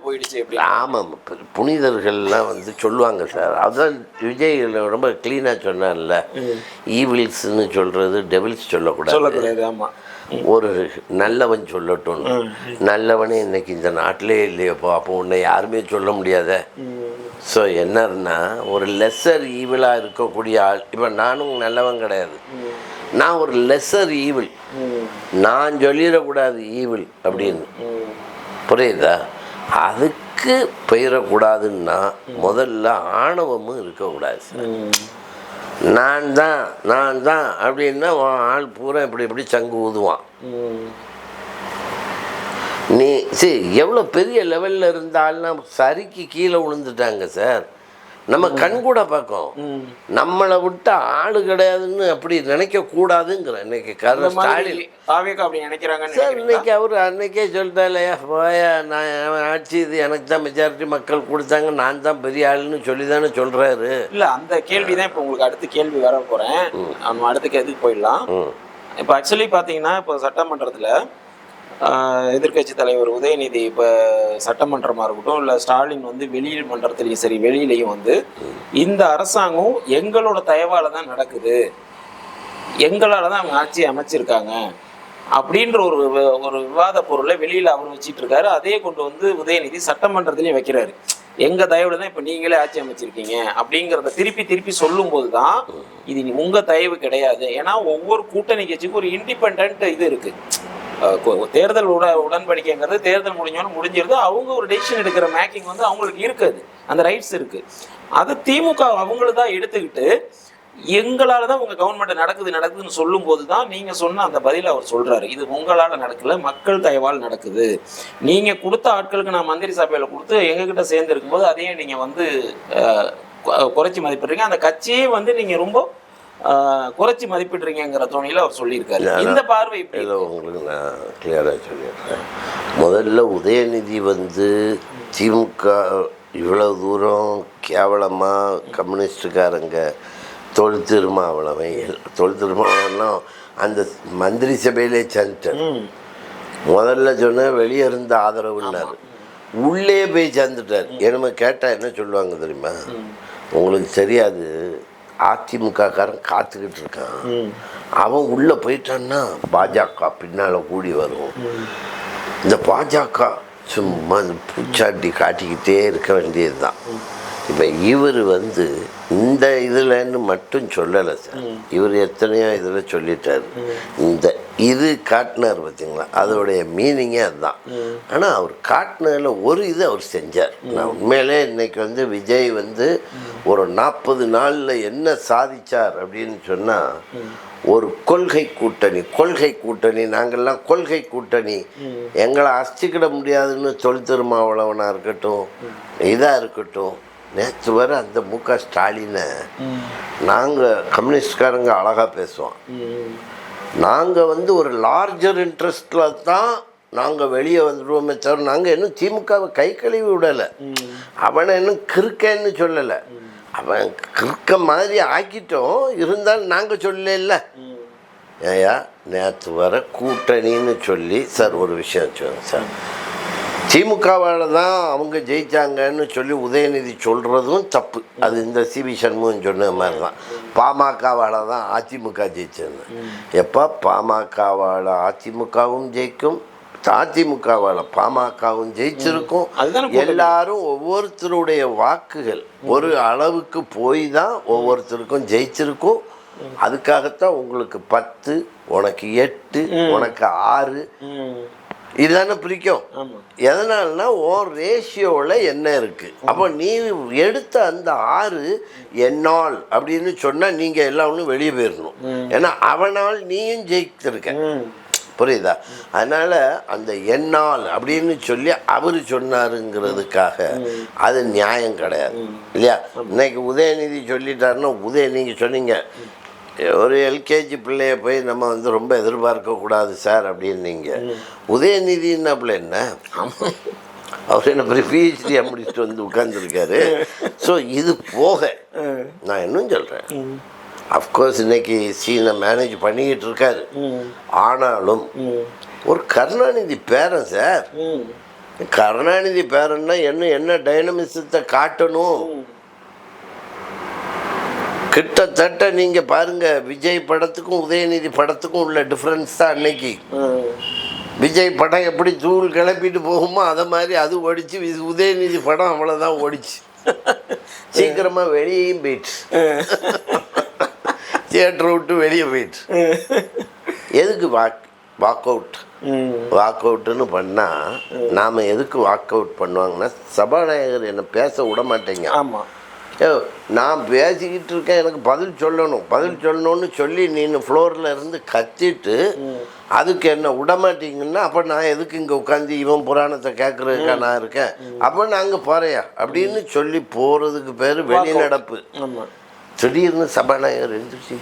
போயிடுச்சு. ஆமாம், புனிதர்கள்லாம் வந்து சொல்லுவாங்க சார். அதுதான் விஜய் ரொம்ப க்ளீனாக சொன்னார்ல, ஈவில்ஸ்ன்னு சொல்கிறது டெவில்ஸ் சொல்லக்கூடாது. ஆமாம், ஒரு நல்லவன் சொல்லட்டும். நல்லவனே இன்னைக்கு இந்த நாட்டிலே இல்லையப்போ, அப்போ உன்னை யாருமே சொல்ல முடியாத. ஸோ என்னன்னா, ஒரு லெஸ்ஸர் ஈவிலாக இருக்கக்கூடிய ஆள். இப்போ நானும் நல்லவன் கிடையாது, நான் ஒரு லெஸ்ஸர் ஈவில். நான் சொல்லிடக்கூடாது ஈவில் அப்படின்னு, புரியுதா? அதுக்கு போயிடக்கூடாதுன்னா முதல்ல ஆணவமும் இருக்கக்கூடாது சார். நான் தான் அப்படின்னா ஆள் பூரா இப்படி சங்கு ஊதுவான். நீ சரி, எவ்வளோ பெரிய லெவலில் இருந்தாலும் சரிக்கு கீழே விழுந்துட்டாங்க சார். நம்ம கண் கூட பார்க்கும், நம்மளை விட்டு ஆளு கிடையாதுன்னு அப்படி நினைக்கக்கூடாதுங்கிற. இன்னைக்கு ஸ்டாலின் அப்படி நினைக்கிறாங்க சார். இன்னைக்கு அவர் அன்னைக்கே சொல்லிட்டாலையா, போயா நான் ஆட்சி இது எனக்கு தான் மெஜாரிட்டி மக்கள் கொடுத்தாங்க, நான் தான் பெரிய ஆளுன்னு சொல்லி தானே சொல்கிறாரு. இல்லை, அந்த கேள்வி தான் இப்போ உங்களுக்கு அடுத்த கேள்வி வர போகிறேன். நம்ம அடுத்த கேள்விக்கு போயிடலாம். இப்போ ஆக்சுவலி பார்த்தீங்கன்னா, இப்போ சட்டமன்றத்தில் எதிர்கட்சி தலைவர் உதயநிதி இப்போ சட்டமன்றமாக இருக்கட்டும், இல்லை ஸ்டாலின் வந்து வெளியில் மன்றத்திலையும் சரி வெளியிலையும் வந்து இந்த அரசாங்கம் எங்களோட தயவால் தான் நடக்குது, எங்களால் தான் அவங்க ஆட்சியை அமைச்சிருக்காங்க அப்படின்ற ஒரு விவாத பொருளை வெளியில் அவர் வச்சிட்டு இருக்காரு. அதே கொண்டு வந்து உதயநிதி சட்டமன்றத்திலையும் வைக்கிறாரு. எங்கள் தயவுல தான் இப்போ நீங்களே ஆட்சி அமைச்சிருக்கீங்க அப்படிங்கிறத திருப்பி சொல்லும்போது தான் இது உங்கள் தயவு கிடையாது. ஏன்னா ஒவ்வொரு கூட்டணி கட்சிக்கும் ஒரு இண்டிபெண்ட் இது இருக்குது. தேர்தல் உடன்படிக்கைங்கிறது தேர்தல் முடிஞ்சோன்னு முடிஞ்சிருது. அவங்க ஒரு டெசிஷன் எடுக்கிற மேக்கிங் வந்து அவங்களுக்கு இருக்குது, அந்த ரைட்ஸ் இருக்குது. அது திமுக அவங்கள தான் எடுத்துக்கிட்டு எங்களால் தான் உங்கள் கவர்மெண்ட் நடக்குதுன்னு சொல்லும்போது தான் நீங்கள் சொன்ன அந்த பதில் அவர் சொல்கிறாரு, இது உங்களால் நடக்கல, மக்கள் தயவால் நடக்குது. நீங்கள் கொடுத்த ஆட்களுக்கு நான் மந்திரி சபையில் கொடுத்து எங்ககிட்ட சேர்ந்து இருக்கும்போது அதையும் நீங்கள் வந்து குறைச்சி மதிப்பிடுறீங்க, அந்த கட்சியே வந்து நீங்கள் ரொம்ப குறைச்சி மதிப்பிடுறீங்கிற தோணியில் அவர் சொல்லியிருக்காரு. இந்த பார்வை இல்லை, உங்களுக்கு நான் கிளியராக சொல்லிடுறேன். முதல்ல உதயநிதி வந்து திமுக இவ்வளோ தூரம் கேவலமாக கம்யூனிஸ்டுக்காரங்க தொல் திருமாவளவன் அந்த மந்திரி சபையிலே சேர்ந்துட்டார். முதல்ல சொன்ன வெளியே இருந்த ஆதரவுன்னாரு, உள்ளே போய் சேர்ந்துட்டார். என்னமோ கேட்டால் என்ன சொல்லுவாங்க தெரியுமா, உங்களுக்கு தெரியாது, அதிமுககாரன் காத்துக்கிட்டு இருக்கான், அவன் உள்ளே போயிட்டான்னா பாஜக பின்னால் கூடி வரும். இந்த பாஜக சும்மா பூச்சாட்டி காட்டிக்கிட்டே இருக்க வேண்டியது தான். இப்போ இவர் வந்து இந்த இதில்னு மட்டும் சொல்லலை சார், இவர் எத்தனையோ இதில் சொல்லிட்டார். இந்த இது காட்டினார் பார்த்தீங்களா, அதோடைய மீனிங்கே அதுதான். ஆனால் அவர் காட்டினதில் ஒரு இது அவர் செஞ்சார். நான் உண்மையிலே இன்னைக்கு வந்து விஜய் வந்து ஒரு 40 நாளில் என்ன சாதிச்சார் அப்படின்னு சொன்னால், ஒரு கொள்கை கூட்டணி நாங்கள்லாம் கொள்கை கூட்டணி, எங்களை அஸ்திக்கிட முடியாதுன்னு தொல் திருமாவளவனாக இருக்கட்டும், இதாக இருக்கட்டும். நேற்று வர அந்த முக ஸ்டாலினை நாங்கள் கம்யூனிஸ்ட்காரங்க அழகாக பேசுவோம், நாங்கள் வந்து ஒரு லார்ஜர் இன்ட்ரெஸ்டில் தான் நாங்கள் வெளியே வந்துடுவோமே தவிர நாங்கள் இன்னும் திமுகவை கை கழுவி விடலை. அவனை இன்னும் கிறுக்கன்னு சொல்லலை, அவன் கிறுக்க மாதிரி ஆக்கிட்டோம், இருந்தாலும் நாங்கள் சொல்லல. ஏயா நேற்று வர கூட்டணின்னு சொல்லி சார் ஒரு விஷயம் சொல்லுங்க சார், திமுகவால் தான் அவங்க ஜெயித்தாங்கன்னு சொல்லி உதயநிதி சொல்கிறதும் தப்பு. அது இந்த சிவி சண்முகம் சொன்ன மாதிரி தான், பாமகவால் தான் அதிமுக ஜெயிச்சது. எப்போ பாமகவால் அதிமுகவும் ஜெயிக்கும், அதிமுகவால் பாமகவும் ஜெயிச்சிருக்கும். எல்லாரும் ஒவ்வொருத்தருடைய வாக்குகள் ஒரு அளவுக்கு போய் தான் ஒவ்வொருத்தருக்கும் ஜெயிச்சிருக்கும். அதுக்காகத்தான் உங்களுக்கு 10, உனக்கு 8, உனக்கு 6 இதுதானே பிரிக்கும். எதனால்னா உன் ரேஷியோவில் என்ன இருக்குது. அப்போ நீ எடுத்த அந்த 6 என்னால் அப்படின்னு சொன்னால் நீங்கள் எல்லாம் ஒன்றும் வெளியே போயிடணும். ஏன்னா அவனால் நீயும் ஜெயிச்சிருக்க, புரியுதா? அதனால் அந்த என்னால் அப்படின்னு சொல்லி அவர் சொன்னாருங்கிறதுக்காக அது நியாயம் கிடையாது இல்லையா? இன்னைக்கு உதயநிதி சொல்லிட்டாருன்னா, நீங்கள் சொன்னீங்க ஒரு எல்கேஜி பிள்ளைய போய் நம்ம வந்து ரொம்ப எதிர்பார்க்கக்கூடாது சார் அப்படின்னீங்க. உதயநிதினா பிள்ளை என்ன, அவர் என்ன பெரிய பிஹெச்டியாக முடிச்சுட்டு வந்து உட்கார்ந்துருக்காரு. ஸோ இது போக நான் இன்னும் சொல்கிறேன், அஃப்கோர்ஸ் இன்னைக்கு சீனை மேனேஜ் பண்ணிக்கிட்டு இருக்காரு. ஆனாலும் ஒரு கருணாநிதி பேரன் சார், கருணாநிதி பேரன்னா என்ன டைனமிசத்தை காட்டணும். கிட்டத்தட்ட நீங்க பாருங்க, விஜய் படத்துக்கும் உதயநிதி படத்துக்கும் உள்ள டிஃப்ரென்ஸ் தான் அன்னைக்கு. விஜய் படம் எப்படி தூள் கிளப்பிட்டு போகுமோ அதை மாதிரி அது ஓடிச்சு. உதயநிதி படம் அவ்வளோதான் ஓடிச்சு. சீக்கிரமா வெளியும் போயிடுச்சு, தியேட்டரை விட்டு வெளியே போயிடுச்சு. எதுக்கு வாக் அவுட்டுன்னு பண்ணால் நாம் எதுக்கு வாக் அவுட் பண்ணுவாங்கன்னா, சபாநாயகர் என்னை பேச விட மாட்டேங்க. ஆமாம், நான் பேசிக்கிட்டு இருக்கேன், எனக்கு பதில் சொல்லணும்னு சொல்லி நீನು ஃப்ளோரில் இருந்து கத்திட்டு அதுக்கு என்ன விடமாட்டீங்கன்னா, அப்போ நான் எதுக்கு இங்கே உட்காந்து இவன் புராணத்தை கேட்குறதுக்கா நான் இருக்கேன், அப்போ நான் அங்கே போகிறேயா அப்படின்னு சொல்லி போகிறதுக்கு பேர் வெளிநடப்பு. திடீர்னு சபாநாயகர் எழுந்துச்சு,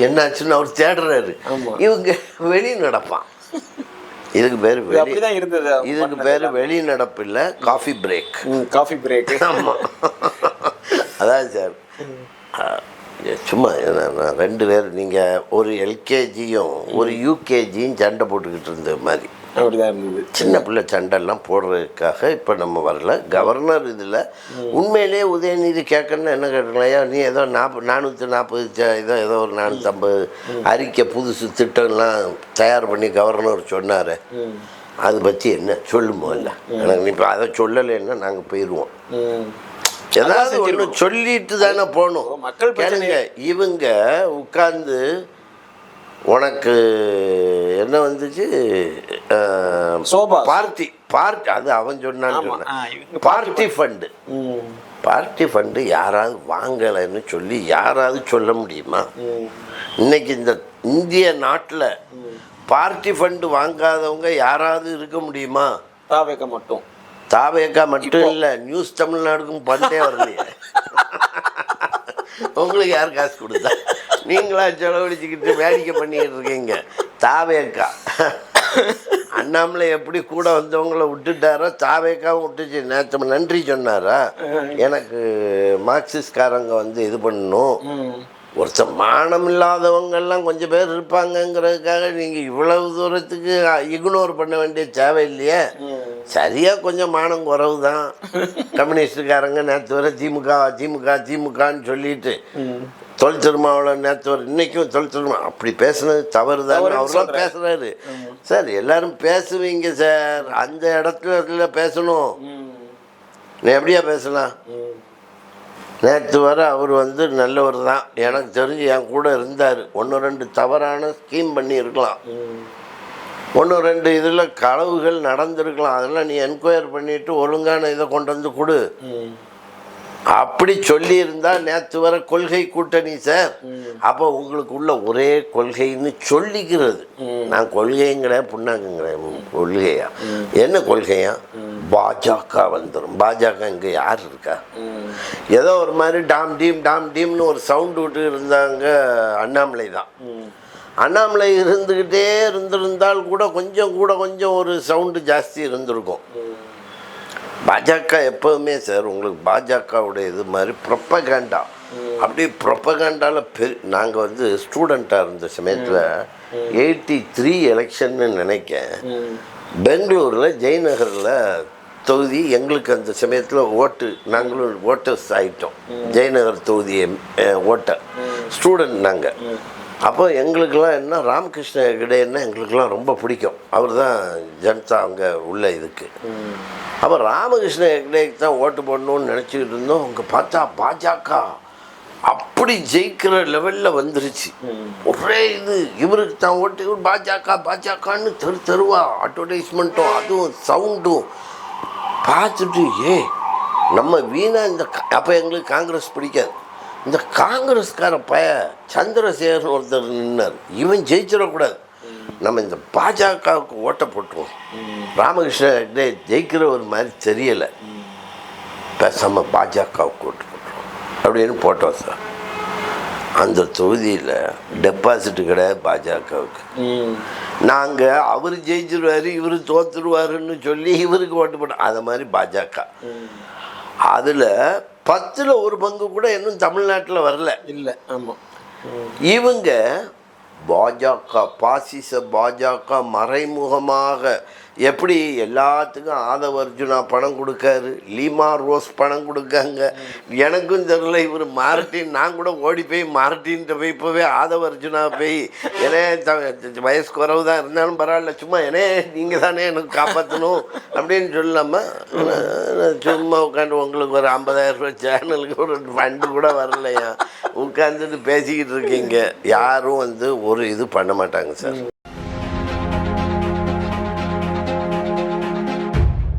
என்னாச்சுன்னு அவர் தேடுறாரு. இவங்க வெளி நடப்பான். இதுக்கு பேர் இதுக்கு பேர் வெளி நடப்பு இல்லை, காஃபி பிரேக். ஆமாம், அதான் சார். சும்மா நான் 2 பேர், நீங்கள் ஒரு எல்கேஜியும் ஒரு யூகேஜியும் சண்டை போட்டுக்கிட்டு இருந்த மாதிரி அப்படிதான் இருந்தது. சின்ன பிள்ளை சண்டைலாம் போடுறதுக்காக இப்போ நம்ம வரல. கவர்னர் இதில் உண்மையிலே உதயநிதி கேட்கணும்னா என்ன கேட்கலையா, நீ ஏதோ 440 ஏதோ ஒரு 450 அறிக்கை புதுசு திட்டம்லாம் தயார் பண்ணி கவர்னர் சொன்னார், அதை பற்றி என்ன சொல்லுமோ இல்லை. எனக்கு இப்போ அதை சொல்லலைன்னா நாங்கள் போயிடுவோம். ஏதாவது ஒன்று சொல்லிட்டு தானே போகணும். மக்கள் கேளுங்க, இவங்க உட்கார்ந்து உனக்கு என்ன வந்துச்சு, பார்ட்டி அது அவன் சொன்னான்னு பார்ட்டி ஃபண்டு யாராவது வாங்கலைன்னு சொல்லி யாராவது சொல்ல முடியுமா? இன்னைக்கு இந்த இந்திய நாட்டில் பார்ட்டி ஃபண்டு வாங்காதவங்க யாராவது இருக்க முடியுமா? தாவேக்கா மட்டும் இல்லை, நியூஸ் தமிழ்நாடுக்கும் பண்டே வரலையே. உங்களுக்கு யார் காசு கொடுத்தா? நீங்களா செலவழிச்சுக்கிட்டு வேடிக்கை பண்ணிக்கிட்டு இருக்கீங்க. தாவேக்கா அண்ணாமலை எப்படி கூட வந்தவங்கள விட்டுட்டாரோ தாவேக்காவும் விட்டுச்சு. நேற்று நன்றி சொன்னாரா, எனக்கு மார்க்சிஸ்ட்காரங்க வந்து இது பண்ணணும், ஒருத்தர் மானம் இல்லாதவங்கெல்லாம் கொஞ்சம் பேர் இருப்பாங்கங்கிறதுக்காக நீங்கள் இவ்வளவு தூரத்துக்கு இக்னோர் பண்ண வேண்டிய தேவை இல்லையே. சரியாக கொஞ்சம் மானம் குறவு தான். கம்யூனிஸ்டுக்காரங்க நேற்று வரை திமுகன்னு சொல்லிட்டு தொல் திருமாவளவன் நேற்று வரை இன்னைக்கும் தொல் திருமா அப்படி பேசுனது தவறு தான், அவர்லாம் பேசுகிறாரு. சார் எல்லாரும் பேசுவீங்க சார், அந்த இடத்துல பேசணும். நீ எப்படியா பேசலாம்? நேற்று வர அவர் வந்து நல்லவர் தான், எனக்கு தெரிஞ்சு என் கூட இருந்தார். 1-2 தவறான ஸ்கீம் பண்ணியிருக்கலாம், 1-2 இதில் களவுகள் நடந்திருக்கலாம். அதெல்லாம் நீ என்கொயர் பண்ணிவிட்டு ஒழுங்கான இதை கொண்டு வந்து கொடு. அப்படி சொல்லியிருந்தால் நேற்று வர கொள்கை கூட்டணி சார். அப்போ உங்களுக்கு உள்ள ஒரே கொள்கைன்னு சொல்லிக்கிறது. நான் கொள்கைங்கிற புண்ணாக்குங்கிற கொள்கையா? என்ன கொள்கையா? பாஜக வந்துடும். பாஜக இங்கே யார் இருக்கா? ஏதோ ஒரு மாதிரி டாம் டீம்னு ஒரு சவுண்டு விட்டு இருந்தாங்க. அண்ணாமலை தான். அண்ணாமலை இருந்துக்கிட்டே இருந்திருந்தால் கூட கொஞ்சம் ஒரு சவுண்டு ஜாஸ்தி இருந்திருக்கும். பாஜக எப்போவுமே சார் உங்களுக்கு பாஜகவுடைய இது மாதிரி ப்ரொப்பகேண்டா, அப்படி ப்ரொப்பகேண்டாவில் நாங்கள் வந்து ஸ்டூடெண்ட்டாக இருந்த சமயத்தில் 83 எலெக்ஷன்னு நினைக்கேன், பெங்களூரில் ஜெயநகரில் தொகுதி எங்களுக்கு அந்த சமயத்தில் நாங்களும் ஓட்டர்ஸ் ஆகிட்டோம். ஜெயநகர் தொகுதி ஓட்டர் ஸ்டூடெண்ட் நாங்கள். அப்போ எங்களுக்கெல்லாம் என்ன, ராமகிருஷ்ண ஹெகடேன்னா எங்களுக்கெல்லாம் ரொம்ப பிடிக்கும். அவர் தான் ஜனதா அங்கே உள்ள இதுக்கு. அப்போ ராமகிருஷ்ண ஹெகடேக்கு தான் ஓட்டு போடணும்னு நினச்சிக்கிட்டு இருந்தோம். அங்கே பார்த்தா பாஜக அப்படி ஜெயிக்கிற லெவலில் வந்துருச்சு. ஒரே இது இவருக்கு தான் ஓட்டு, இவர் பாஜகன்னு தெருவா அட்வர்டைஸ்மெண்ட்டும் அதுவும் சவுண்டும் பார்த்துட்டு நம்ம வீணா இந்த. அப்போ எங்களுக்கு காங்கிரஸ் பிடிக்காது. இந்த காங்கிரஸ்கார சந்திரசேகரன் ஒருத்தர் நின்னார், இவன் ஜெயிச்சிடக்கூடாது, நம்ம இந்த பாஜகவுக்கு ஓட்ட போட்டுருவோம், ராமகிருஷ்ண ஹெக்டே ஜெயிக்கிற ஒரு மாதிரி தெரியலை, பேசாமல் பாஜகவுக்கு ஓட்டு போட்டுருவோம் அப்படின்னு போட்டோம் சார். அந்த தொகுதியில் டெபாசிட்டு கிடையாது பாஜகவுக்கு. நாங்கள் அவர் ஜெயிச்சிருவார் இவர் தோத்துருவாருன்னு சொல்லி இவருக்கு ஓட்டு போட்டோம். அதை மாதிரி பாஜக அதில் 10ல் 1 பங்கு கூட இன்னும் தமிழ்நாட்டில் வரல. இல்லை. ஆமாம். இவங்க பாஜக பாசிச பாஜக மறைமுகமாக எப்படி எல்லாத்துக்கும் ஆதவ அர்ஜுனா பணம் கொடுக்காரு, லீமா ரோஸ் பணம் கொடுக்காங்க. எனக்கும் தெரியல இவர் மார்ட்டின், நான் கூட ஓடி போய் மார்ட்டின்ட்ட போய் இப்போவே ஆதவ அர்ஜுனா போய் ஏனே வயசு குறவு தான் இருந்தாலும் பரவாயில்ல, சும்மா ஏனே நீங்கள் தானே எனக்கு காப்பாற்றணும் அப்படின்னு சொல்லாமல் சும்மா உட்காந்து உங்களுக்கு ஒரு 50,000 ரூபாய் சேனலுக்கு ஒரு ஃபண்டு கூட வரலையா, உட்காந்துட்டு பேசிக்கிட்டு இருக்கீங்க. யாரும் ஒரு இது பண்ண மாட்டாங்க சார்.